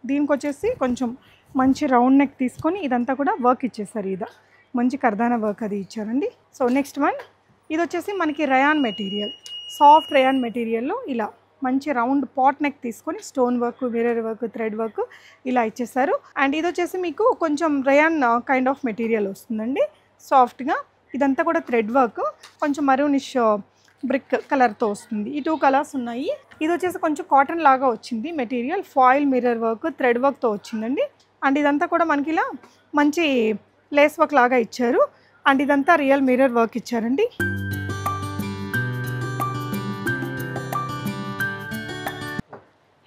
దీనికి వచ్చేసి కొంచెం మంచి రౌండ్ నెక్ తీసుకొని ఇదంతా కూడా వర్క్ ఇచ్చేసారు. ఇది మంచి కర్దానా వర్క్ అది ఇచ్చారండి. సో నెక్స్ట్ వన్ ఇది వచ్చేసి మనకి రయాన్ మెటీరియల్, సాఫ్ట్ రయాన్ మెటీరియల్లో ఇలా మంచి రౌండ్ పాట్ నెక్ తీసుకొని stone work, mirror work, thread work ఇలా ఇచ్చేసారు. అండ్ ఇది వచ్చేసి మీకు కొంచెం రయాన్ కైండ్ ఆఫ్ మెటీరియల్ వస్తుందండి, సాఫ్ట్గా. ఇదంతా కూడా థ్రెడ్ వర్క్, కొంచెం మరూనిష్ బ్రిక్ కలర్తో వస్తుంది. ఈ 2 కలర్స్ ఉన్నాయి. ఇది వచ్చేసి కొంచెం కాటన్ లాగా వచ్చింది material, foil mirror work, thread వర్క్తో వచ్చిందండి. అండ్ ఇదంతా కూడా మనకి ఇలా మంచి లేస్ వర్క్ లాగా ఇచ్చారు. అండ్ ఇదంతా రియల్ మిర్రర్ వర్క్ ఇచ్చారండి.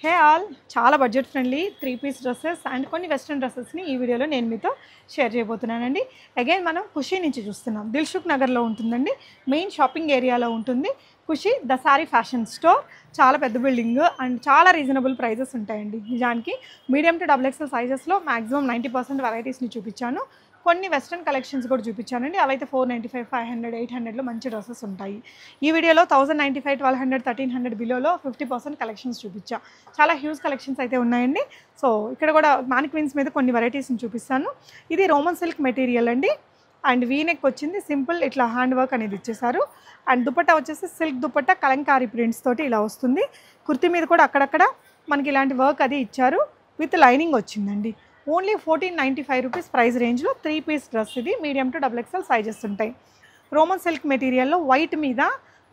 హే ఆల్, చాలా budget friendly 3 piece dresses and కొన్ని వెస్ట్రన్ డ్రెస్సెస్ని ఈ వీడియోలో నేను మీతో షేర్ చేయబోతున్నానండి. అగైన్ మనం ఖుషీ నుంచి చూస్తున్నాం. దిల్సుఖ్ నగర్లో ఉంటుందండి, మెయిన్ షాపింగ్ ఏరియాలో ఉంటుంది ఖుషీ ద సారీ ఫ్యాషన్ స్టోర్. చాలా పెద్ద బిల్డింగ్ అండ్ చాలా రీజనబుల్ ప్రైజెస్ ఉంటాయండి. నిజానికి మీడియం టు XXL సైజెస్లో మ్యాక్సిమం 90% వెరైటీస్ని చూపించాను. కొన్ని వెస్ట్రన్ కలెక్షన్స్ కూడా చూపించానండి. అవైతే 495, 500, 800లో మంచి డ్రెస్సెస్ ఉంటాయి. ఈ వీడియోలో 1095, 1200, 1300 బిలోలో 50% కలెక్షన్స్ చూపించా. చాలా హ్యూజ్ కలెక్షన్స్ అయితే ఉన్నాయండి. సో ఇక్కడ కూడా మానిక్విన్స్ మీద కొన్ని వెరైటీస్ని చూపిస్తాను. ఇది రోమన్ సిల్క్ మెటీరియల్ అండి. అండ్ వీనెక్ వచ్చింది, సింపుల్ ఇట్లా హ్యాండ్ వర్క్ అనేది ఇచ్చేసారు. అండ్ దుపట్టా వచ్చేసి సిల్క్ దుపట్టా కలంకారీ ప్రింట్స్ తోటి ఇలా వస్తుంది. కుర్తీ మీద కూడా అక్కడక్కడ మనకి ఇలాంటి వర్క్ అది ఇచ్చారు, విత్ లైనింగ్ వచ్చిందండి. ఓన్లీ 1495 రూపీస్ ప్రైస్ రేంజ్లో 3 పీస్ డ్రెస్. ఇది మీడియం టు XXL సైజెస్ ఉంటాయి. రోమన్ సిల్క్ మెటీరియల్లో వైట్ మీద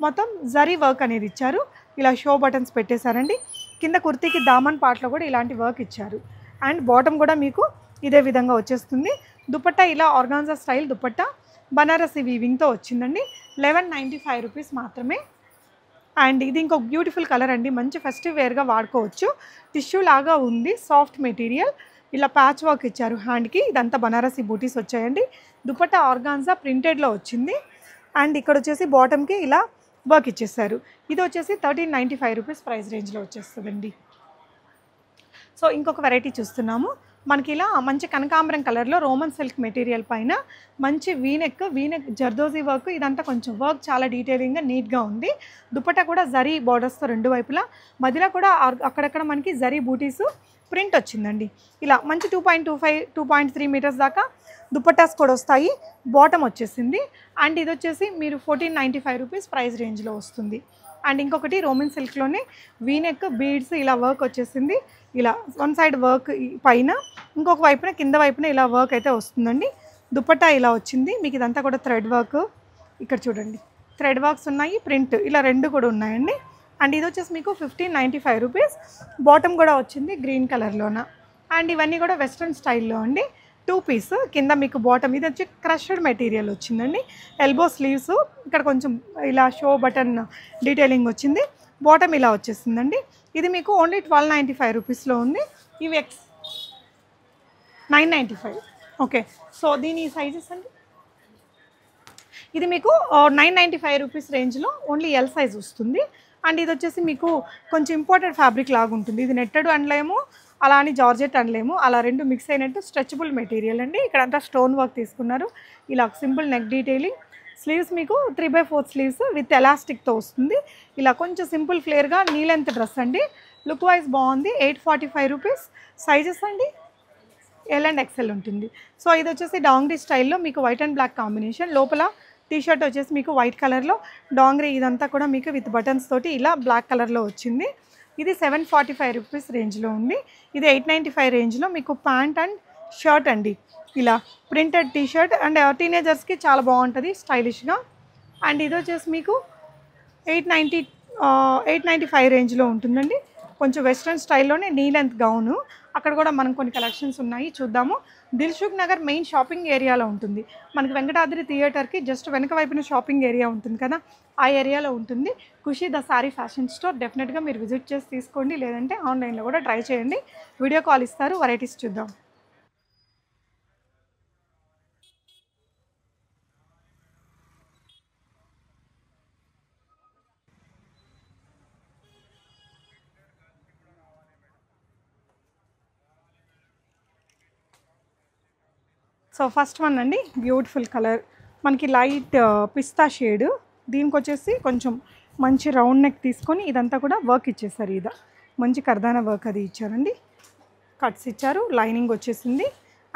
మొత్తం జరీ వర్క్ అనేది ఇచ్చారు. ఇలా షో బటన్స్ పెట్టేశారండి. కింద కుర్తీకి దామన్ పార్ట్లో కూడా ఇలాంటి వర్క్ ఇచ్చారు. అండ్ బాటమ్ కూడా మీకు ఇదే విధంగా వచ్చేస్తుంది. దుపట్టా ఇలా ఆర్గాన్జా స్టైల్ దుపట్టా బనారసి వీవింగ్తో వచ్చిందండి. 1195 రూపీస్ మాత్రమే. అండ్ ఇది ఇంకొక బ్యూటిఫుల్ కలర్ అండి, మంచి ఫెస్టివ్ వేర్గా వాడుకోవచ్చు. టిష్యూ లాగా ఉంది, సాఫ్ట్ మెటీరియల్. ఇలా ప్యాచ్ వర్క్ ఇచ్చారు హ్యాండ్కి. ఇదంతా బనారసి బూటీస్ వచ్చాయండి. దుపట్టా ఆర్గాన్జా ప్రింటెడ్లో వచ్చింది. అండ్ ఇక్కడ వచ్చేసి బాటమ్కి ఇలా వర్క్ ఇచ్చేసారు. ఇది వచ్చేసి 1395 రూపీస్ ప్రైస్ రేంజ్లో వచ్చేస్తుందండి. సో ఇంకొక వెరైటీ చూస్తున్నాము. మనకి ఇలా మంచి కనకాంబరం కలర్లో రోమన్ సిల్క్ మెటీరియల్ పైన మంచి వీనెక్ జర్దోజీ వర్క్. ఇదంతా కొంచెం వర్క్ చాలా డీటెయిలింగ్గా నీట్గా ఉంది. దుపట్టా కూడా జరీ బార్డర్స్తో రెండు వైపులా, మధ్యలో కూడా అక్కడక్కడ మనకి జరీ బూటీస్ ప్రింట్ వచ్చిందండి. ఇలా మంచి 2.25, 2.3 మీటర్స్ దాకా దుపట్టాస్ కూడా వస్తాయి. బాటమ్ వచ్చేసింది. అండ్ ఇది వచ్చేసి మీరు 1495 రూపీస్ ప్రైస్ రేంజ్లో వస్తుంది. అండ్ ఇంకొకటి రోమన్ సిల్క్లోనే వీనెక్ బీడ్స్ ఇలా వర్క్ వచ్చేసింది. ఇలా వన్ సైడ్ వర్క్ పైన, ఇంకొక వైపున కింద వైపున ఇలా వర్క్ అయితే వస్తుందండి. దుపట్టా ఇలా వచ్చింది. మీకు ఇదంతా కూడా థ్రెడ్ వర్క్, ఇక్కడ చూడండి థ్రెడ్ వర్క్స్ ఉన్నాయి, ప్రింట్ ఇలా రెండు కూడా ఉన్నాయండి. అండ్ ఇది వచ్చేసి మీకు 1595 రూపీస్. బాటమ్ కూడా వచ్చింది గ్రీన్ కలర్లోన. అండ్ ఇవన్నీ కూడా వెస్ట్రన్ స్టైల్లో అండి. 2 పీస్ కింద మీకు బాటమ్, ఇది వచ్చి క్రష్డ్ మెటీరియల్ వచ్చిందండి. ఎల్బో స్లీవ్స్, ఇక్కడ కొంచెం ఇలా షో బటన్ డీటెయిలింగ్ వచ్చింది. బాటమ్ ఇలా వచ్చేసిందండి. ఇది మీకు ఓన్లీ 1295 రూపీస్లో ఉంది. ఇవి 995. ఓకే, సో దీని సైజెస్ అండి, ఇది మీకు 995 రూపీస్ రేంజ్లో ఓన్లీ ఎల్ సైజ్ వస్తుంది. అండ్ ఇది వచ్చేసి మీకు కొంచెం ఇంపోర్టెడ్ ఫ్యాబ్రిక్ లాగా ఉంటుంది. ఇది నెట్టెడ్ అనలేము, అలా అని జార్జెట్ అనలేము, అలా రెండు మిక్స్ అయినట్టు స్ట్రెచబుల్ మెటీరియల్ అండి. ఇక్కడంతా స్టోన్ వర్క్ తీసుకున్నారు. ఇలా సింపుల్ నెక్ డీటెయిలింగ్. స్లీవ్స్ మీకు 3/4 స్లీవ్స్ విత్ ఎలాస్టిక్తో వస్తుంది. ఇలా కొంచెం సింపుల్ ఫ్లేర్గా నీ లెంత్ డ్రెస్ అండి. లుక్ వైజ్ బాగుంది. 845 రూపీస్. సైజెస్ అండి ఎల్ అండ్ XL ఉంటుంది. సో ఇది వచ్చేసి డాంగ్రీ స్టైల్లో మీకు వైట్ అండ్ బ్లాక్ కాంబినేషన్. లోపల టీషర్ట్ వచ్చేసి మీకు వైట్ కలర్లో డాంగ్రీ, ఇదంతా కూడా మీకు విత్ బటన్స్ తోటి ఇలా బ్లాక్ కలర్లో వచ్చింది. ఇది 745 రూపీస్ రేంజ్లో ఉంది. ఇది 895 రేంజ్లో మీకు ప్యాంట్ అండ్ షర్ట్ అండి. ఇలా ప్రింటెడ్ టీషర్ట్ అండ్ టీనేజర్స్కి చాలా బాగుంటుంది స్టైలిష్గా. అండ్ ఇది వచ్చేసి మీకు 895 రేంజ్లో ఉంటుందండి. కొంచెం వెస్ట్రన్ స్టైల్లోనే నీ లెంత్ గౌను. అక్కడ కూడా మనం కొన్ని కలెక్షన్స్ ఉన్నాయి, చూద్దాము. దిల్సుఖ్ నగర్ మెయిన్ షాపింగ్ ఏరియాలో ఉంటుంది. మనకి వెంకటాద్రి థియేటర్కి జస్ట్ వెనక వైపున షాపింగ్ ఏరియా ఉంటుంది కదా, ఆ ఏరియాలో ఉంటుంది ఖుషీ ద సారీ ఫ్యాషన్ స్టోర్. డెఫినెట్గా మీరు విజిట్ చేసి తీసుకోండి, లేదంటే ఆన్లైన్లో కూడా ట్రై చేయండి. వీడియో కాల్ ఇస్తారు, వెరైటీస్ చూద్దాం. సో ఫస్ట్ వన్ అండి, బ్యూటిఫుల్ కలర్, మనకి లైట్ పిస్తా షేడ్. దీనికి వచ్చేసి కొంచెం మంచి రౌండ్ నెక్ తీసుకొని ఇదంతా కూడా వర్క్ ఇచ్చేసారు. ఇది మంచి కర్దానా వర్క్ అది ఇచ్చారండి. కట్స్ ఇచ్చారు, లైనింగ్ వచ్చేసింది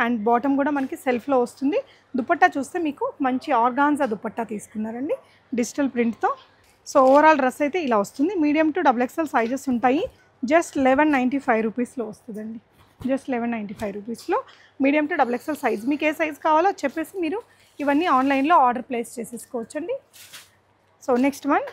అండ్ బాటమ్ కూడా మనకి సెల్ఫ్లో వస్తుంది. దుపట్టా చూస్తే మీకు మంచి ఆర్గాన్జా దుపట్టా తీసుకున్నారండి డిజిటల్ ప్రింట్తో. సో ఓవరాల్ డ్రెస్ అయితే ఇలా వస్తుంది. మీడియం టు XXL సైజెస్ ఉంటాయి. జస్ట్ 1195 రూపీస్లో వస్తుందండి. జస్ట్ 1195 రూపీస్లో మీడియం టు XXL సైజ్. మీకు ఏ సైజ్ కావాలో చెప్పేసి మీరు ఇవన్నీ ఆన్లైన్లో ఆర్డర్ ప్లేస్ చేసేసుకోవచ్చండి. సో నెక్స్ట్ వన్,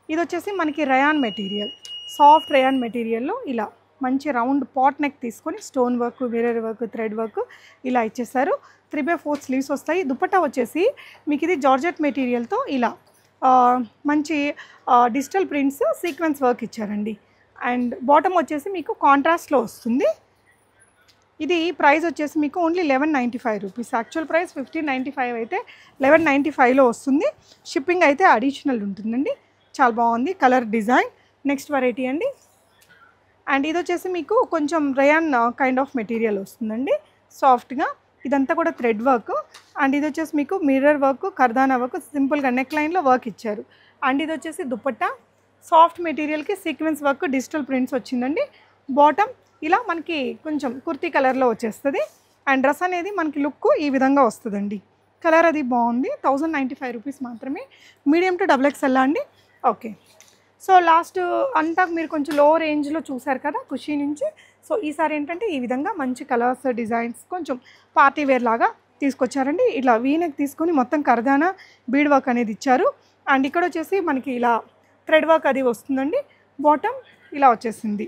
ఇది వచ్చేసి మనకి రయాన్ మెటీరియల్, సాఫ్ట్ రయాన్ మెటీరియల్లో ఇలా మంచి రౌండ్ పాట్ నెక్ తీసుకొని stone work, mirror work, thread work ఇలా ఇచ్చేసారు. 3/4 స్లీవ్స్ వస్తాయి. దుపట్టా వచ్చేసి మీకు ఇది జార్జెట్ మెటీరియల్తో ఇలా మంచి డిజిటల్ ప్రింట్స్ సీక్వెన్స్ వర్క్ ఇచ్చారండి. అండ్ బాటమ్ వచ్చేసి మీకు కాంట్రాస్ట్లో వస్తుంది. ఇది ప్రైస్ వచ్చేసి మీకు ఓన్లీ 1195 రూపీస్. యాక్చువల్ ప్రైస్ 1595 అయితే 1195లో వస్తుంది. షిప్పింగ్ అయితే అడిషనల్ ఉంటుందండి. చాలా బాగుంది కలర్ డిజైన్. నెక్స్ట్ వెరైటీ అండి. అండ్ ఇది వచ్చేసి మీకు కొంచెం రయాన్ కైండ్ ఆఫ్ మెటీరియల్ వస్తుందండి, సాఫ్ట్గా. ఇదంతా కూడా థ్రెడ్ వర్క్. అండ్ ఇది వచ్చేసి మీకు మిర్రర్ వర్క్, కర్దానా వర్క్, సింపుల్గా నెక్ లైన్లో వర్క్ ఇచ్చారు. అండ్ ఇది వచ్చేసి దుపట్టా సాఫ్ట్ మెటీరియల్కి సీక్వెన్స్ వర్క్, డిజిటల్ ప్రింట్స్ వచ్చిందండి. బాటమ్ ఇలా మనకి కొంచెం కుర్తీ కలర్లో వచ్చేస్తుంది. అండ్ డ్రెస్ అనేది మనకి లుక్ ఈ విధంగా వస్తుందండి. కలర్ అది బాగుంది. 1095 రూపీస్ మాత్రమే. మీడియం టు XXL అండి. ఓకే, సో లాస్ట్ అంతా మీరు కొంచెం లో రేంజ్లో చూసారు కదా ఖుషీ నుంచి. సో ఈసారి ఏంటంటే ఈ విధంగా మంచి కలర్స్, డిజైన్స్ కొంచెం పార్టీ వేర్ లాగా తీసుకొచ్చారండి. ఇలా వీనెక్ తీసుకొని మొత్తం కర్దానా బీడ్ వర్క్ అనేది ఇచ్చారు. అండ్ ఇక్కడ వచ్చేసి మనకి ఇలా థ్రెడ్ వర్క్ అది వస్తుందండి. బాటమ్ ఇలా వచ్చేసింది.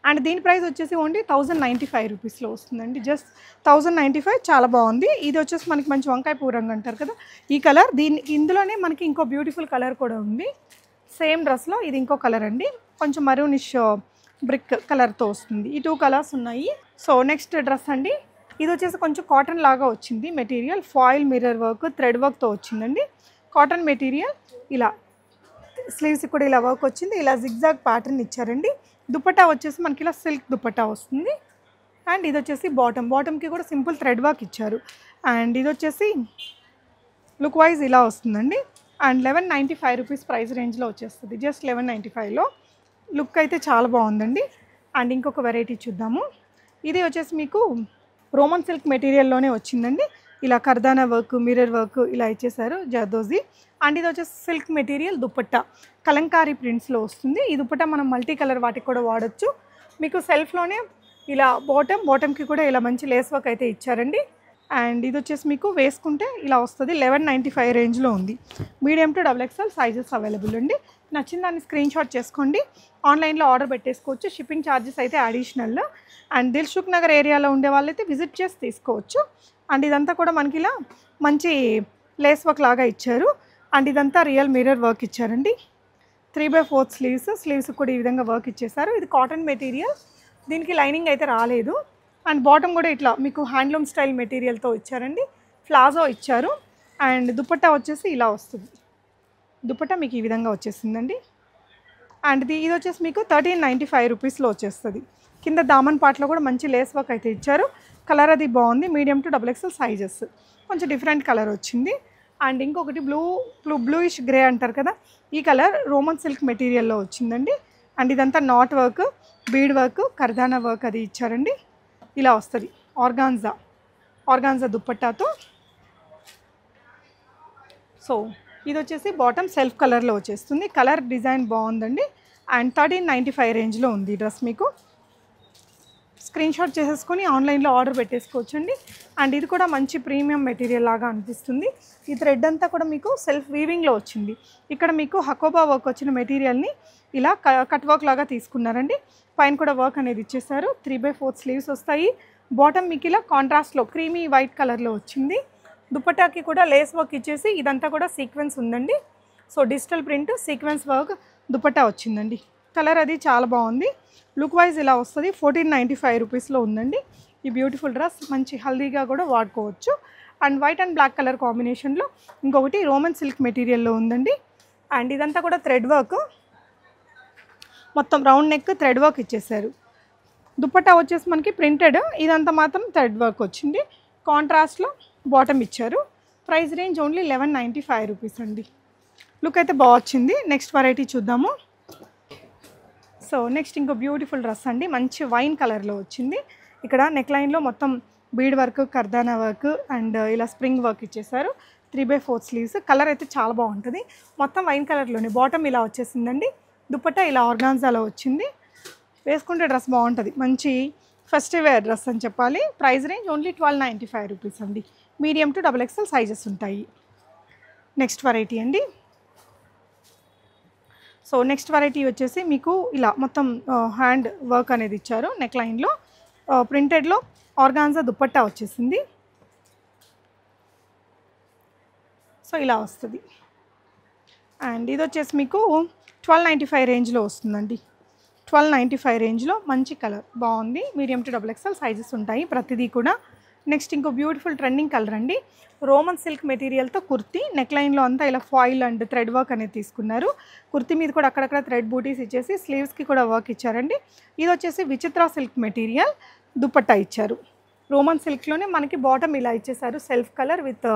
అండ్ దీని ప్రైస్ వచ్చేసి ఓన్లీ 1095 రూపీస్లో వస్తుందండి. జస్ట్ 1095. చాలా బాగుంది. ఇది వచ్చేసి మనకి మంచి వంకాయ పూరంగా అంటారు కదా ఈ కలర్. ఇందులోనే మనకి ఇంకో బ్యూటిఫుల్ కలర్ కూడా ఉంది. సేమ్ డ్రెస్లో ఇది ఇంకో కలర్ అండి, కొంచెం మరూనిష్ బ్రిక్ కలర్తో వస్తుంది. ఈ 2 కలర్స్ ఉన్నాయి. సో నెక్స్ట్ డ్రెస్ అండి. ఇది వచ్చేసి కొంచెం కాటన్ లాగా వచ్చింది material. Foil mirror work, thread వర్క్తో వచ్చిందండి. Cotton material. ఇలా స్లీవ్స్ కూడా ఇలా వర్క్ వచ్చింది. ఇలా జిగ్జాగ్ ప్యాటర్న్ ఇచ్చారండి. దుపట్టా వచ్చేసి మనకి ఇలా సిల్క్ దుపట్టా వస్తుంది. అండ్ ఇది వచ్చేసి బాటమ్కి కూడా సింపుల్ థ్రెడ్ వర్క్ ఇచ్చారు. అండ్ ఇది వచ్చేసి లుక్ వైజ్ ఇలా వస్తుందండి. అండ్ 1195 రూపీస్ ప్రైస్ రేంజ్లో వచ్చేస్తుంది. జస్ట్ 1195లో. లుక్ అయితే చాలా బాగుందండి. అండ్ ఇంకొక వెరైటీ చూద్దాము. ఇది వచ్చేసి మీకు రోమన్ సిల్క్ మెటీరియల్లోనే వచ్చిందండి. ఇలా కర్దానా వర్క్, మిర్రర్ వర్క్ ఇలా ఇచ్చేసారు, జర్దోజీ. అండ్ ఇది వచ్చేసి సిల్క్ మెటీరియల్ దుపట్టా కలంకారీ ప్రింట్స్లో వస్తుంది. ఈ దుపట్టా మనం మల్టీ కలర్ వాటికి కూడా వాడచ్చు. మీకు సెల్ఫ్లోనే ఇలా బాటమ్కి కూడా ఇలా మంచి లేస్ వర్క్ అయితే ఇచ్చారండి. అండ్ ఇది వచ్చేసి మీకు వేసుకుంటే ఇలా వస్తుంది. 1195 రేంజ్లో ఉంది. Medium to XXL sizes available అండి. నచ్చిన దాన్ని స్క్రీన్ షాట్ చేసుకోండి, ఆన్లైన్లో ఆర్డర్ పెట్టేసుకోవచ్చు. షిప్పింగ్ ఛార్జెస్ అయితే అడిషనల్. అండ్ దిల్సుఖ్ నగర్ ఏరియాలో ఉండే వాళ్ళైతే విజిట్ చేసి తీసుకోవచ్చు. అండ్ ఇదంతా కూడా మనకి ఇలా మంచి లేస్ వర్క్ లాగా ఇచ్చారు. అండ్ ఇదంతా రియల్ మిర్రర్ వర్క్ ఇచ్చారండి. 3/4 స్లీవ్స్ కూడా ఈ విధంగా వర్క్ ఇచ్చేసారు. ఇది కాటన్ మెటీరియల్, దీనికి లైనింగ్ అయితే రాలేదు. అండ్ బాటమ్ కూడా ఇట్లా మీకు హ్యాండ్లూమ్ స్టైల్ మెటీరియల్తో ఇచ్చారండి. ప్లాజో ఇచ్చారు. అండ్ దుపట్టా వచ్చేసి ఇలా వస్తుంది. దుపట్టా మీకు ఈ విధంగా వచ్చేసిందండి. అండ్ ఇది వచ్చేసి మీకు 1395 రూపీస్లో వచ్చేస్తుంది. కింద దామన్ పార్ట్లో కూడా మంచి లేస్ వర్క్ అయితే ఇచ్చారు. కలర్ అది బాగుంది. Medium to XXL sizes. కొంచెం డిఫరెంట్ కలర్ వచ్చింది. అండ్ ఇంకొకటి బ్లూయిష్ గ్రే అంటారు కదా ఈ కలర్ రోమన్ సిల్క్ మెటీరియల్లో వచ్చిందండి. అండ్ ఇదంతా knot work, bead work, kardana work అది ఇచ్చారండి. ఇలా వస్తుంది ఆర్గాన్జా దుపట్టాతో. సో ఇది వచ్చేసి బాటమ్ సెల్ఫ్ కలర్లో వచ్చేస్తుంది. కలర్ డిజైన్ బాగుందండి. అండ్ 1395 రేంజ్లో ఉంది ఈ డ్రెస్. మీకు స్క్రీన్ షాట్ చేసేసుకొని ఆన్లైన్లో ఆర్డర్ పెట్టేసుకోవచ్చండి. అండ్ ఇది కూడా మంచి ప్రీమియం మెటీరియల్ లాగా అనిపిస్తుంది. ఈ థ్రెడ్ అంతా కూడా మీకు సెల్ఫ్ వీవింగ్లో వచ్చింది. ఇక్కడ మీకు హకోబా వర్క్ వచ్చిన మెటీరియల్ని ఇలా కట్ వర్క్ లాగా తీసుకున్నారండి. పైన కూడా వర్క్ అనేది ఇచ్చేసారు. 3/4 స్లీవ్స్ వస్తాయి. బాటమ్ మీకు ఇలా కాంట్రాస్ట్లో క్రీమీ వైట్ కలర్లో వచ్చింది. దుపట్టాకి కూడా లేస్ వర్క్ ఇచ్చేసి ఇదంతా కూడా సీక్వెన్స్ ఉందండి. So digital print sequence work dupatta వచ్చిందండి. కలర్ అది చాలా బాగుంది. లుక్ వైజ్ ఇలా వస్తుంది. 1495 రూపీస్లో ఉందండి ఈ బ్యూటిఫుల్ డ్రెస్. మంచి హల్దీగా కూడా వాడుకోవచ్చు. And white and black colour కాంబినేషన్లో ఇంకొకటి రోమన్ సిల్క్ మెటీరియల్లో ఉందండి. అండ్ ఇదంతా కూడా థ్రెడ్ వర్క్, మొత్తం రౌండ్ నెక్ థ్రెడ్ వర్క్ ఇచ్చేసారు. దుపట్టా వచ్చేసి మనకి ప్రింటెడ్, ఇదంతా మాత్రం థ్రెడ్ వర్క్ వచ్చింది. కాంట్రాస్ట్లో బాటమ్ ఇచ్చారు. ప్రైస్ రేంజ్ ఓన్లీ 1195 రూపీస్ అండి. లుక్ అయితే బాగా వచ్చింది. నెక్స్ట్ వెరైటీ చూద్దాము. సో నెక్స్ట్ ఇంకో బ్యూటిఫుల్ డ్రెస్ అండి, మంచి వైన్ కలర్లో వచ్చింది. ఇక్కడ నెక్ లైన్లో మొత్తం bead work, kardana work and ఇలా స్ప్రింగ్ వర్క్ ఇచ్చేసారు. 3/4 స్లీవ్స్. కలర్ అయితే చాలా బాగుంటుంది. మొత్తం వైన్ కలర్లోనే బాటమ్ ఇలా వచ్చేసిందండి. దుపట్టా ఇలా ఆర్గాన్జాలో వచ్చింది. వేసుకుంటే డ్రెస్ బాగుంటుంది. మంచి ఫెస్టివ్ వేర్ డ్రెస్ అని చెప్పాలి. ప్రైస్ రేంజ్ ఓన్లీ 1295 రూపీస్ అండి. మీడియం టు XXL సైజెస్ ఉంటాయి. నెక్స్ట్ వెరైటీ అండి. సో నెక్స్ట్ వెరైటీ వచ్చేసి మీకు ఇలా మొత్తం హ్యాండ్ వర్క్ అనేది ఇచ్చారు. నెక్ లైన్లో ప్రింటెడ్లో ఆర్గాన్జా దుపట్టా వచ్చేసింది. సో ఇలా వస్తుంది. అండ్ ఇది వచ్చేసి మీకు 1295 రేంజ్లో వస్తుందండి. 1295 రేంజ్లో మంచి కలర్ బాగుంది. మీడియం టు XXL సైజెస్ ఉంటాయి ప్రతిదీ కూడా. నెక్స్ట్ ఇంకో బ్యూటిఫుల్ ట్రెండింగ్ కలర్ అండి. రోమన్ సిల్క్ మెటీరియల్తో కుర్తీ. నెక్ లైన్లో అంతా ఇలా ఫాయిల్ అండ్ థ్రెడ్ వర్క్ అనేది తీసుకున్నారు. కుర్తీ మీద కూడా అక్కడక్కడ థ్రెడ్ బూటీస్ ఇచ్చేసి స్లీవ్స్కి కూడా వర్క్ ఇచ్చారండి. ఇది వచ్చేసి విచిత్ర సిల్క్ మెటీరియల్, దుపట్టా ఇచ్చారు. రోమన్ సిల్క్లోనే మనకి బాటమ్ ఇలా ఇచ్చేసారు. సెల్ఫ్ కలర్ విత్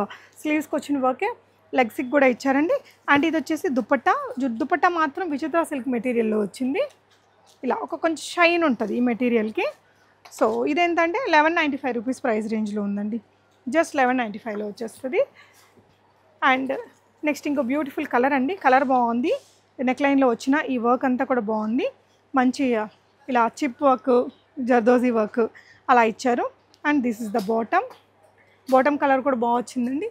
స్లీవ్స్కి వచ్చిన వర్కే, లెగ్స్కి కూడా ఇచ్చారండి. అండ్ ఇది వచ్చేసి దుపట్టా. దుపట్టా మాత్రం విచిత్ర సిల్క్ మెటీరియల్లో వచ్చింది. ఇలా ఒక కొంచెం షైన్ ఉంటుంది ఈ మెటీరియల్కి. సో ఇదేంటంటే 1195 రూపీస్ ప్రైస్ రేంజ్లో ఉందండి. జస్ట్ 1195లో వచ్చేస్తుంది. అండ్ నెక్స్ట్ ఇంకో బ్యూటిఫుల్ కలర్ అండి. కలర్ బాగుంది. నెక్ లైన్లో వచ్చిన ఈ వర్క్ అంతా కూడా బాగుంది. మంచి ఇలా చిప్ వర్క్, జర్దోజీ వర్క్ అలా ఇచ్చారు. And this is the bottom. Bottom colour కూడా బాగా వచ్చిందండి.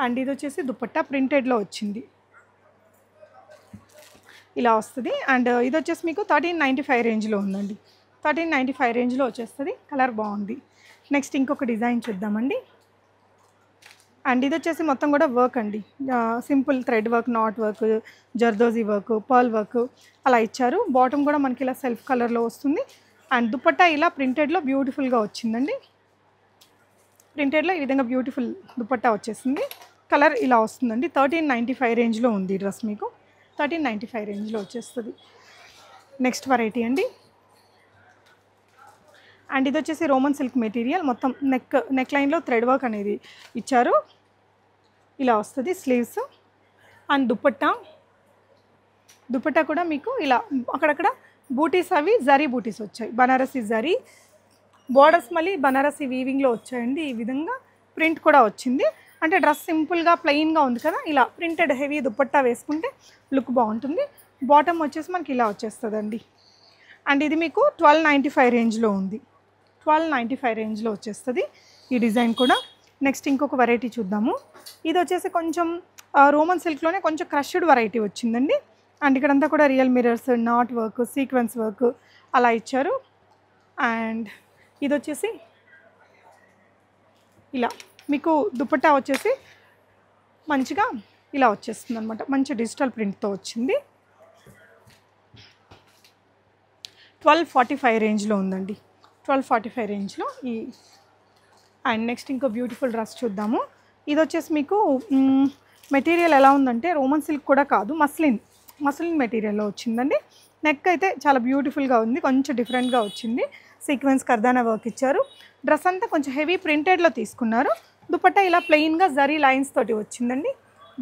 అండ్ ఇది వచ్చేసి దుపట్టా ప్రింటెడ్లో వచ్చింది. ఇలా వస్తుంది. అండ్ ఇది వచ్చేసి మీకు 1395 రేంజ్లో ఉందండి. 1395 రేంజ్లో వచ్చేస్తుంది. కలర్ బాగుంది. నెక్స్ట్ ఇంకొక డిజైన్ చూద్దామండి. అండ్ ఇది వచ్చేసి మొత్తం కూడా వర్క్ అండి. Simple thread work, not work, zardozi work, pearl work అలా ఇచ్చారు. బాటమ్ కూడా మనకి ఇలా సెల్ఫ్ కలర్లో వస్తుంది. అండ్ దుపట్టా ఇలా ప్రింటెడ్లో బ్యూటిఫుల్గా వచ్చిందండి. ప్రింటెడ్లో ఈ విధంగా బ్యూటిఫుల్ దుపట్టా వచ్చేసింది. కలర్ ఇలా వస్తుందండి. 1395 రేంజ్లో ఉంది డ్రెస్ మీకు. 1395 రేంజ్లో వచ్చేస్తుంది. నెక్స్ట్ వెరైటీ అండి. అండ్ ఇది వచ్చేసి రోమన్ సిల్క్ మెటీరియల్. మొత్తం నెక్ లైన్లో థ్రెడ్ వర్క్ అనేది ఇచ్చారు. ఇలా వస్తుంది స్లీవ్స్. అండ్ దుపట్టా కూడా మీకు ఇలా అక్కడక్కడ బూటీస్ అవి జరీ బూటీస్ వచ్చాయి. బనారసి జరీ బోర్డర్స్ మళ్ళీ బనారసి వీవింగ్లో వచ్చాయండి. ఈ విధంగా ప్రింట్ కూడా వచ్చింది. అంటే డ్రెస్ సింపుల్గా ప్లెయిన్గా ఉంది కదా, ఇలా ప్రింటెడ్ హెవీ దుపట్టా వేసుకుంటే లుక్ బాగుంటుంది. బాటమ్ వచ్చేసి మనకి ఇలా వచ్చేస్తుందండి. అండ్ ఇది మీకు 1295 రేంజ్లో ఉంది. 1295 రేంజ్లో వచ్చేస్తుంది ఈ డిజైన్ కూడా. నెక్స్ట్ ఇంకొక వెరైటీ చూద్దాము. ఇది వచ్చేసి కొంచెం రోమన్ సిల్క్లోనే కొంచెం క్రష్డ్ వెరైటీ వచ్చిందండి. అండ్ ఇక్కడంతా కూడా real mirrors, not work, sequence work అలా ఇచ్చారు. అండ్ ఇది వచ్చేసి ఇలా మీకు దుపట్టా వచ్చేసి మంచిగా ఇలా వచ్చేస్తుంది అనమాట. మంచి డిజిటల్ ప్రింట్తో వచ్చింది. 1245 రేంజ్లో ఉందండి. 1245 రేంజ్లో ఈ. అండ్ నెక్స్ట్ ఇంకో బ్యూటిఫుల్ డ్రెస్ చూద్దాము. ఇది వచ్చేసి మీకు మెటీరియల్ ఎలా ఉందంటే రోమన్ సిల్క్ కూడా కాదు, మస్లిన్ మెటీరియల్లో వచ్చిందండి. నెక్ అయితే చాలా బ్యూటిఫుల్గా ఉంది. కొంచెం డిఫరెంట్గా వచ్చింది. సీక్వెన్స్ కర్దానా వర్క్ ఇచ్చారు. డ్రెస్ అంతా కొంచెం హెవీ ప్రింటెడ్లో తీసుకున్నారు. దుపట్టా ఇలా ప్లెయిన్గా జరీ లైన్స్ తోటి వచ్చిందండి.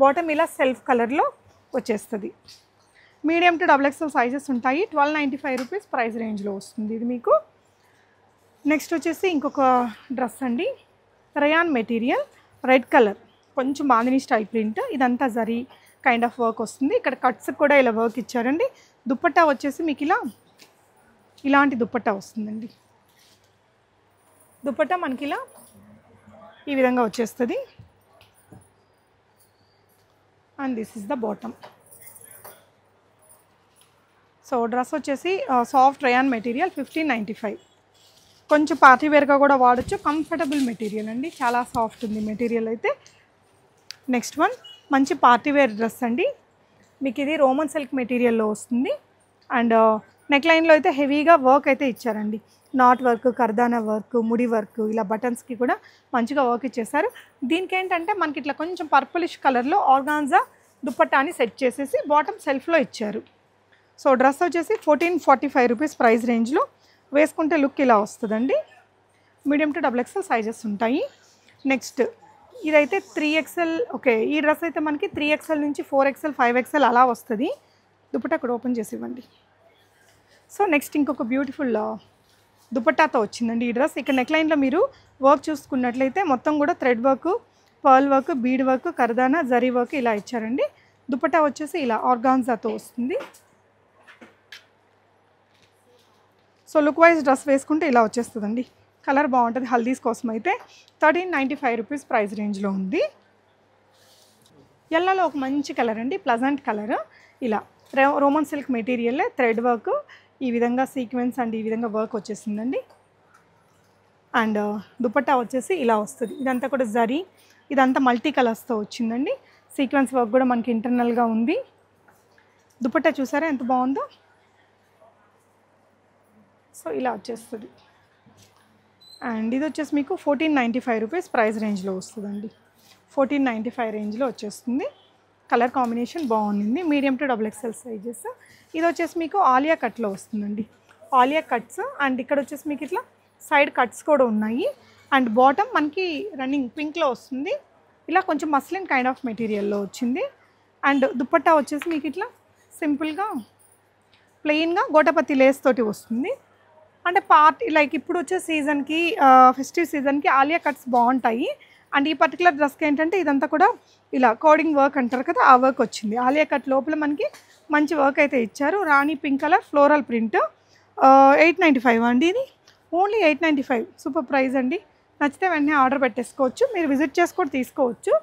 బాటమ్ ఇలా సెల్ఫ్ కలర్లో వచ్చేస్తుంది. మీడియం టు XXL సైజెస్ ఉంటాయి. 1295 రూపీస్ ప్రైస్ రేంజ్లో వస్తుంది ఇది మీకు. నెక్స్ట్ వచ్చేసి ఇంకొక డ్రెస్ అండి. రయాన్ మెటీరియల్, రెడ్ కలర్, కొంచెం బాందిని స్టైల్ ప్రింట్. ఇదంతా జరీ కైండ్ ఆఫ్ వర్క్ వస్తుంది. ఇక్కడ కట్స్ కూడా ఇలా వర్క్ ఇచ్చారండి. దుపట్టా వచ్చేసి మీకు ఇలాంటి దుపట్టా వస్తుందండి. దుపట్టా మనకి ఇలా ఈ విధంగా వచ్చేస్తుంది. And this is the bottom. So dress వచ్చేసి సాఫ్ట్ రయాన్ మెటీరియల్, 1595. కొంచెం పార్టీ వేర్గా కూడా వాడచ్చు. కంఫర్టబుల్ మెటీరియల్ అండి, చాలా సాఫ్ట్ ఉంది మెటీరియల్ అయితే. నెక్స్ట్ వన్ మంచి పార్టీ వేర్ డ్రెస్ అండి. మీకు ఇది రోమన్ సిల్క్ మెటీరియల్లో వస్తుంది. అండ్ నెక్ లైన్లో అయితే హెవీగా వర్క్ అయితే ఇచ్చారండి. నాట్ వర్క్, కర్దానా వర్క్, ముడి వర్క్, ఇలా బటన్స్కి కూడా మంచిగా వర్క్ ఇచ్చేసారు. దీనికి ఏంటంటే మనకి ఇట్లా కొంచెం పర్పులిష్ కలర్లో ఆర్గాన్జా దుపట్టాని సెట్ చేసేసి బాటమ్ సెల్ఫ్లో ఇచ్చారు. సో డ్రెస్ వచ్చేసి 1445 రూపీస్ ప్రైస్ రేంజ్లో. వేసుకుంటే లుక్ ఇలా వస్తుందండి. మీడియం టు XXL సైజెస్ ఉంటాయి. నెక్స్ట్ ఇదైతే 3XL. ఓకే, ఈ డ్రెస్ అయితే మనకి 3XL నుంచి 4XL, 5XL అలా వస్తుంది. దుపట్టా కూడా ఓపెన్ చేసి ఇవ్వండి. సో నెక్స్ట్ ఇంకొక బ్యూటిఫుల్ దుపట్టాతో వచ్చిందండి ఈ డ్రెస్. ఇక్కడ నెక్లైన్లో మీరు వర్క్ చూసుకున్నట్లయితే మొత్తం కూడా thread work, pearl work, bead work, kardana, zari work ఇలా ఇచ్చారండి. దుపట్టా వచ్చేసి ఇలా ఆర్గాన్జాతో వస్తుంది. సో లుక్ వైజ్ డ్రెస్ వేసుకుంటే ఇలా వచ్చేస్తుందండి. కలర్ బాగుంటుంది. హల్దీస్ కోసం అయితే 1395 రూపీస్ ప్రైస్ రేంజ్లో ఉంది. ఎల్లోలో ఒక మంచి కలర్ అండి, ప్లజెంట్ కలర్. ఇలా Roman silk material, thread work, ఈ విధంగా సీక్వెన్స్ అండ్ ఈ విధంగా వర్క్ వచ్చేసిందండి. అండ్ దుపట్టా వచ్చేసి ఇలా వస్తుంది. ఇదంతా కూడా జరీ, ఇదంతా మల్టీ కలర్స్తో వచ్చిందండి. సీక్వెన్స్ వర్క్ కూడా మనకి ఇంటర్నల్గా ఉంది. దుపట్టా చూసారా ఎంత బాగుందో. సో ఇలా వచ్చేస్తుంది. అండ్ ఇది వచ్చేసి మీకు 1495 రూపీస్ ప్రైస్ రేంజ్లో వస్తుందండి. 1495 రేంజ్లో వచ్చేస్తుంది. కలర్ కాంబినేషన్ బాగుంది. Medium to XXL sizes. ఇది వచ్చేసి మీకు ఆలియా కట్లో వస్తుందండి. ఆలియా కట్స్ అండ్ ఇక్కడ వచ్చేసి మీకు ఇట్లా సైడ్ కట్స్ కూడా ఉన్నాయి. అండ్ బాటమ్ మనకి రన్నింగ్ పింక్లో వస్తుంది. ఇలా కొంచెం మస్లిన్ కైండ్ ఆఫ్ మెటీరియల్లో వచ్చింది. అండ్ దుపట్టా వచ్చేసి మీకు ఇట్లా సింపుల్గా ప్లెయిన్గా గోటపత్తి లేస్ తోటి వస్తుంది. అంటే పార్టీ లైక్ ఇప్పుడు వచ్చే సీజన్కి, ఫెస్టివ్ సీజన్కి ఆలియా కట్స్ బాగుంటాయి. అండ్ ఈ పర్టికులర్ డ్రెస్కి ఏంటంటే ఇదంతా కూడా ఇలా కోడింగ్ వర్క్ అంటారు కదా, ఆ వర్క్ వచ్చింది. ఆలియా కట్ లోపల మనకి మంచి వర్క్ అయితే ఇచ్చారు. రాణి పింక్ కలర్ ఫ్లోరల్ ప్రింట్. 895 అండి ఇది. ఓన్లీ 895. సూపర్ ప్రైస్ అండి. నచ్చితే వెంటనే ఆర్డర్ పెట్టేసుకోవచ్చు. మీరు విజిట్ చేసి కూడా తీసుకోవచ్చు.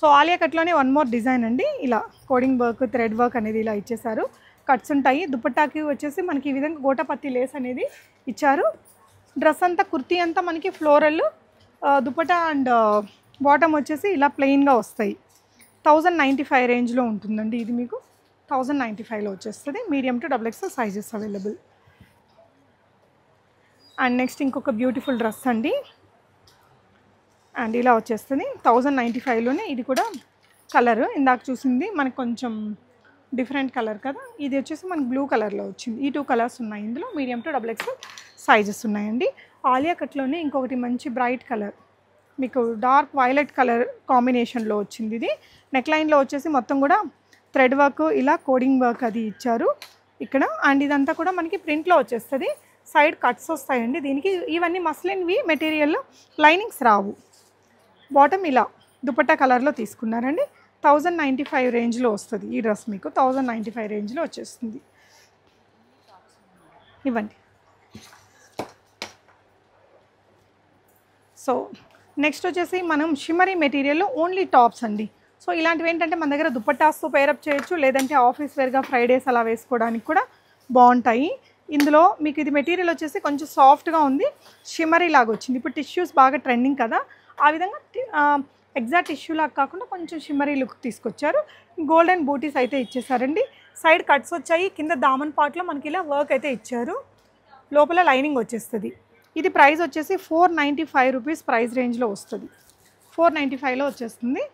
సో ఆలియా కట్లోనే వన్ మోర్ డిజైన్ అండి. ఇలా కోడింగ్ వర్క్, థ్రెడ్ వర్క్ అనేది ఇలా ఇచ్చేసారు. కట్స్ ఉంటాయి. దుపట్టాకి వచ్చేసి మనకి ఈ విధంగా గోటపత్తి లేస్ అనేది ఇచ్చారు. డ్రెస్ అంతా కుర్తీ అంతా మనకి ఫ్లోరల్, దుపట్టా అండ్ బాటమ్ వచ్చేసి ఇలా ప్లెయిన్గా వస్తాయి. 1095 రేంజ్లో ఉంటుందండి. ఇది మీకు 1095లో వచ్చేస్తుంది. Medium to XXL sizes available. And next ఇంకొక బ్యూటిఫుల్ డ్రెస్ అండి. అండ్ ఇలా వచ్చేస్తుంది 1095లోనే. ఇది కూడా కలర్ ఇందాక చూసింది మనకు కొంచెం డిఫరెంట్ కలర్ కదా, ఇది వచ్చేసి మనకి బ్లూ కలర్లో వచ్చింది. ఈ 2 కలర్స్ ఉన్నాయి ఇందులో. మీడియం టు XXL సైజెస్ ఉన్నాయండి. ఆలియా కట్లోనే ఇంకొకటి మంచి బ్రైట్ కలర్, మీకు డార్క్ వైలెట్ కలర్ కాంబినేషన్లో వచ్చింది. ఇది నెక్లైన్లో వచ్చేసి మొత్తం కూడా థ్రెడ్ వర్క్, ఇలా కోడింగ్ వర్క్ అది ఇచ్చారు ఇక్కడ. అండ్ ఇదంతా కూడా మనకి ప్రింట్లో వచ్చేస్తుంది. సైడ్ కట్స్ వస్తాయండి దీనికి. ఇవన్నీ మస్లిన్వి మెటీరియల్, లైనింగ్స్ రావు. బాటమ్ ఇలా దుపట్టా కలర్లో తీసుకున్నారండి. 1095 రేంజ్లో వస్తుంది ఈ డ్రెస్. మీకు 1095 రేంజ్లో వచ్చేస్తుంది. ఇవ్వండి. సో నెక్స్ట్ వచ్చేసి మనం షిమ్మరీ మెటీరియల్లో ఓన్లీ టాప్స్ అండి. సో ఇలాంటివి ఏంటంటే మన దగ్గర దుపట్టాస్తో పేరప్ చేయొచ్చు, లేదంటే ఆఫీస్ వేర్గా ఫ్రైడేస్ అలా వేసుకోవడానికి కూడా బాగుంటాయి. ఇందులో మీకు ఇది మెటీరియల్ వచ్చేసి కొంచెం సాఫ్ట్గా ఉంది, షిమ్మరీ లాగా వచ్చింది. ఇప్పుడు టిష్యూస్ బాగా ట్రెండింగ్ కదా, ఆ విధంగా ఎగ్జాక్ట్ టిష్యూ లాగా కాకుండా కొంచెం షిమ్మరీ లుక్ తీసుకొచ్చారు. గోల్డెన్ బూటీస్ అయితే ఇచ్చేసారండి. సైడ్ కట్స్ వచ్చాయి. కింద దామన్ పార్ట్లో మనకి ఇలా వర్క్ అయితే ఇచ్చారు. లోపల లైనింగ్ వచ్చేస్తుంది. ఇది ప్రైస్ వచ్చేసి 495 రూపీస్ ప్రైస్ రేంజ్లో వస్తుంది. 495లో వచ్చేస్తుంది.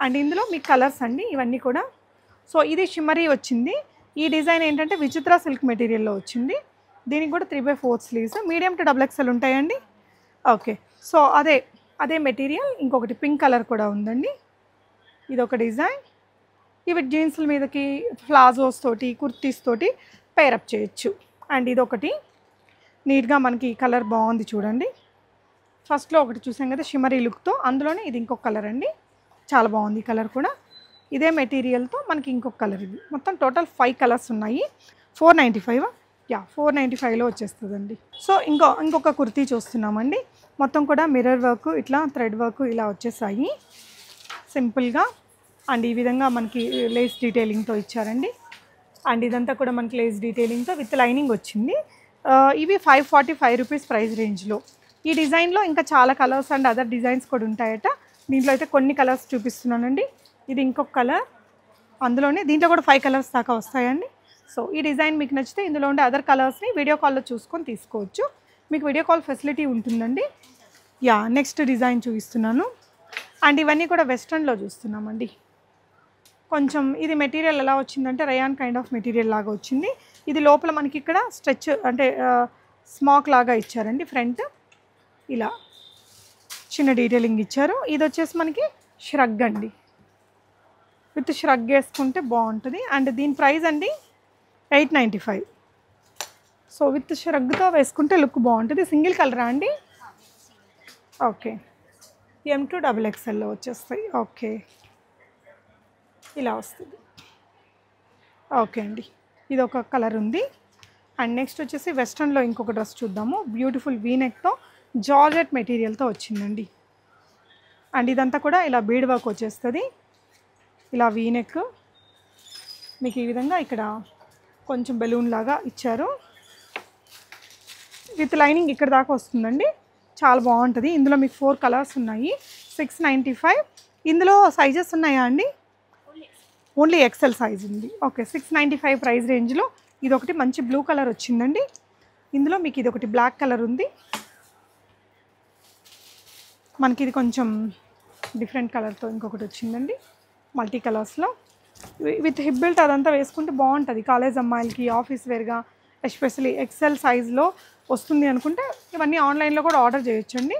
అండ్ ఇందులో మీకు కలర్స్ అండి ఇవన్నీ కూడా. సో ఇది షిమ్మరీ వచ్చింది. ఈ డిజైన్ ఏంటంటే విచిత్ర సిల్క్ మెటీరియల్లో వచ్చింది. దీనికి కూడా 3/4 స్లీవ్స్. మీడియం టు XXL ఉంటాయండి. ఓకే. సో అదే మెటీరియల్ ఇంకొకటి పింక్ కలర్ కూడా ఉందండి. ఇది ఒక డిజైన్. ఇవి జీన్స్ల మీదకి ప్లాజోస్ తోటి, కుర్తీస్ తోటి పేరప్ చేయొచ్చు. అండ్ ఇదొకటి నీట్గా మనకి కలర్ బాగుంది చూడండి. ఫస్ట్లో ఒకటి చూసాం కదా షిమ్మరీ లుక్తో, అందులోనే ఇది ఇంకొక కలర్ అండి. చాలా బాగుంది కలర్ కూడా. ఇదే మెటీరియల్తో మనకి ఇంకొక కలర్. ఇది మొత్తం టోటల్ 5 కలర్స్ ఉన్నాయి. 495 495లో వచ్చేస్తుందండి. సో ఇంకొక కుర్తీ చూస్తున్నామండి. మొత్తం కూడా మిర్రర్ వర్క్, ఇట్లా థ్రెడ్ వర్క్ ఇలా వచ్చేసాయి సింపుల్గా. అండ్ ఈ విధంగా మనకి లేస్ డీటెయిలింగ్తో ఇచ్చారండి. అండ్ ఇదంతా కూడా మనకి లేస్ డీటెయిలింగ్తో విత్ లైనింగ్ వచ్చింది. ఇవి 545 రూపీస్ ప్రైస్ రేంజ్లో. ఈ డిజైన్లో ఇంకా చాలా కలర్స్ అండ్ అదర్ డిజైన్స్ కూడా ఉంటాయట. దీంట్లో అయితే కొన్ని కలర్స్ చూపిస్తున్నానండి. ఇది ఇంకొక కలర్. అందులోనే దీంట్లో కూడా 5 కలర్స్ దాకా వస్తాయండి. సో ఈ డిజైన్ మీకు నచ్చితే ఇందులో ఉండే అదర్ కలర్స్ని వీడియో కాల్లో చూసుకొని తీసుకోవచ్చు. మీకు వీడియో కాల్ ఫెసిలిటీ ఉంటుందండి. నెక్స్ట్ డిజైన్ చూపిస్తున్నాను. అండ్ ఇవన్నీ కూడా వెస్ట్రన్లో చూస్తున్నామండి. కొంచెం ఇది మెటీరియల్ ఎలా వచ్చిందంటే రయాన్ కైండ్ ఆఫ్ మెటీరియల్ లాగా వచ్చింది. ఇది లోపల మనకి ఇక్కడ స్ట్రెచ్ అంటే స్మాక్ లాగా ఇచ్చారండి. ఫ్రంట్ ఇలా చిన్న డీటెయిలింగ్ ఇచ్చారు. ఇది వచ్చేసి మనకి ష్రగ్ అండి. విత్ ష్రగ్ వేసుకుంటే బాగుంటుంది. అండ్ దీని ప్రైస్ అండి 895. సో విత్ ష్రగ్తో వేసుకుంటే లుక్ బాగుంటుంది. సింగిల్ కలరా అండి? ఓకే. M2XXL వచ్చేస్తాయి. ఓకే, ఇలా వస్తుంది. ఓకే అండి, ఇది ఒక కలర్ ఉంది. అండ్ నెక్స్ట్ వచ్చేసి వెస్ట్రన్లో ఇంకొక డ్రెస్ చూద్దాము. బ్యూటిఫుల్ వీనెక్తో జార్జెట్ మెటీరియల్తో వచ్చిందండి. అండ్ ఇదంతా కూడా ఇలా బీడ్ వర్క్ వచ్చేస్తుంది. ఇలా వీనెక్ మీకు ఈ విధంగా ఇక్కడ కొంచెం బెలూన్ లాగా ఇచ్చారు. విత్ లైనింగ్ ఇక్కడ దాకా వస్తుందండి. చాలా బాగుంటుంది. ఇందులో మీకు 4 కలర్స్ ఉన్నాయి. 695. ఇందులో సైజెస్ ఉన్నాయా అండి? ఓన్లీ ఎక్సెల్ సైజ్ ఉంది. ఓకే, 695 ప్రైస్ రేంజ్లో ఇది ఒకటి మంచి బ్లూ కలర్ వచ్చిందండి. ఇందులో మీకు ఇది ఒకటి బ్లాక్ కలర్ ఉంది. మనకి ఇది కొంచెం డిఫరెంట్ కలర్తో ఇంకొకటి వచ్చిందండి, మల్టీ కలర్స్లో. విత్ హిప్ బెల్ట్ అదంతా వేసుకుంటే బాగుంటుంది కాలేజ్ అమ్మాయిలకి, ఆఫీస్ వేర్గా. ఎస్పెషలీ ఎక్సెల్ సైజ్లో వస్తుంది అనుకుంటే ఇవన్నీ ఆన్లైన్లో కూడా ఆర్డర్ చేయొచ్చండి.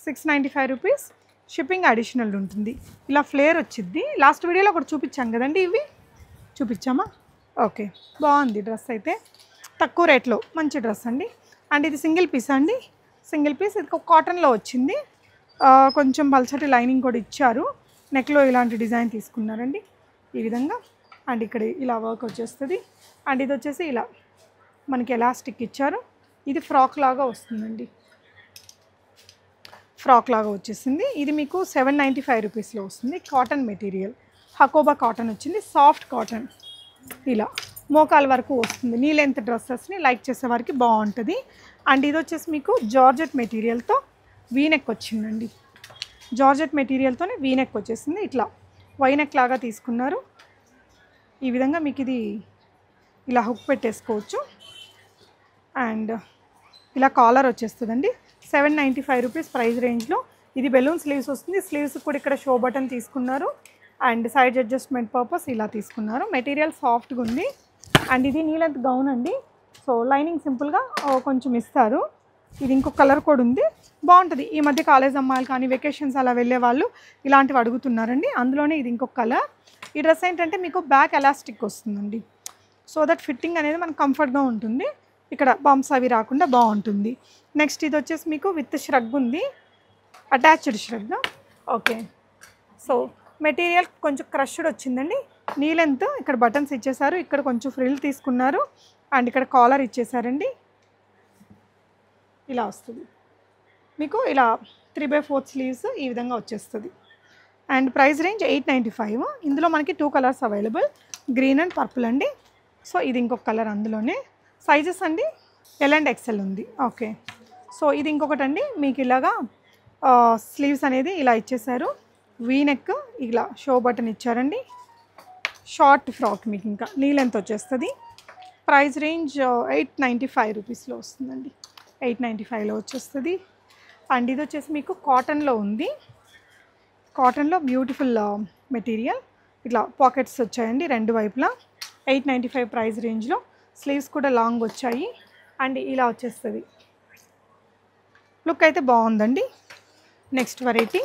695 రూపీస్. షిప్పింగ్ అడిషనల్ ఉంటుంది. ఇలా ఫ్లేర్ వచ్చింది. లాస్ట్ వీడియోలో ఒకటి చూపించాం కదండి, ఇవి చూపించామా? ఓకే, బాగుంది డ్రెస్ అయితే. తక్కువ రేట్లో మంచి డ్రెస్ అండి. అండ్ ఇది సింగిల్ పీస్ అండి. Single piece. ఇది కాటన్లో వచ్చింది. కొంచెం పల్చటి లైనింగ్ కూడా ఇచ్చారు. నెక్లో ఇలాంటి డిజైన్ తీసుకున్నారండి ఈ విధంగా. అండ్ ఇక్కడ ఇలా వర్క్ వచ్చేస్తుంది. అండ్ ఇది వచ్చేసి ఇలా మనకి ఎలాస్టిక్ ఇచ్చారు. ఇది ఫ్రాక్ లాగా వస్తుందండి. ఫ్రాక్ లాగా వచ్చేసింది. ఇది మీకు 795 రూపీస్లో వస్తుంది. కాటన్ మెటీరియల్, హకోబా కాటన్ వచ్చింది. Soft cotton. ఇలా మోకాల వరకు వస్తుంది. నీ లెంత్ డ్రెస్సెస్ని లైక్ చేసేవారికి బాగుంటుంది. అండ్ ఇది వచ్చేసి మీకు జార్జెట్ మెటీరియల్తో వీనెక్ వచ్చిందండి. జార్జెట్ మెటీరియల్తోనే వీనెక్ వచ్చేసింది. ఇట్లా వైనెక్ లాగా తీసుకున్నారు. ఈ విధంగా మీకు ఇది ఇలా హుక్ పెట్టేసుకోవచ్చు. అండ్ ఇలా కాలర్ వచ్చేస్తుందండి. 795 రూపీస్ ప్రైస్ రేంజ్లో. ఇది బెలూన్ స్లీవ్స్ వస్తుంది. స్లీవ్స్ కూడా ఇక్కడ షో బటన్ తీసుకున్నారు. అండ్ సైడ్ అడ్జస్ట్మెంట్ పర్పస్ ఇలా తీసుకున్నారు. మెటీరియల్ సాఫ్ట్గా ఉంది. అండ్ ఇది నీ లెంత్ గౌన్ అండి. సో లైనింగ్ సింపుల్గా కొంచెం ఇస్తారు. ఇది ఇంకొక కలర్ కూడా ఉంది, బాగుంటుంది. ఈ మధ్య కాలేజ్ అమ్మాయిలు కానీ వెకేషన్స్ అలా వెళ్ళే వాళ్ళు ఇలాంటివి అడుగుతున్నారండి. అందులోనే ఇది ఇంకొక కలర్. ఈ డ్రెస్ ఏంటంటే మీకు బ్యాక్ ఎలాస్టిక్ వస్తుందండి. సో దట్ ఫిట్టింగ్ అనేది మనకు కంఫర్ట్గా ఉంటుంది. ఇక్కడ బంప్స్ అవి రాకుండా బాగుంటుంది. నెక్స్ట్ ఇది వచ్చేసి మీకు విత్ ష్రగ్ ఉంది, attached shrug. Okay, so material కొంచెం క్రష్డ్ వచ్చిందండి. నీ లెంత్ ఇక్కడ బటన్స్ ఇచ్చేసారు. ఇక్కడ కొంచెం ఫ్రిల్ తీసుకున్నారు. అండ్ ఇక్కడ కాలర్ ఇచ్చేసారండి. ఇలా వస్తుంది మీకు. ఇలా 3/4 స్లీవ్స్ ఈ విధంగా వచ్చేస్తుంది. And price range 895. ఇందులో మనకి 2 colours available, green and purple అండి. సో ఇది ఇంకొక కలర్. అందులోనే సైజెస్ అండి L and XL ఉంది. ఓకే, సో ఇది ఇంకొకటి అండి. మీకు ఇలాగా స్లీవ్స్ అనేది ఇలా ఇచ్చేసారు. వీనెక్ ఇలా షో బటన్ ఇచ్చారండి. షార్ట్ ఫ్రాక్ మీకు ఇంకా నీ లెంత్ వచ్చేస్తుంది. ప్రైస్ రేంజ్ 895 రూపీస్లో వస్తుందండి. 895లో వచ్చేస్తుంది. అండ్ ఇది వచ్చేసి మీకు కాటన్లో ఉంది. కాటన్లో బ్యూటిఫుల్ మెటీరియల్. ఇట్లా పాకెట్స్ వచ్చాయండి రెండు వైపులా. 895 ప్రైస్ రేంజ్లో. స్లీవ్స్ కూడా లాంగ్ వచ్చాయి. అండ్ ఇలా వచ్చేస్తుంది. లుక్ అయితే బాగుందండి. Next variety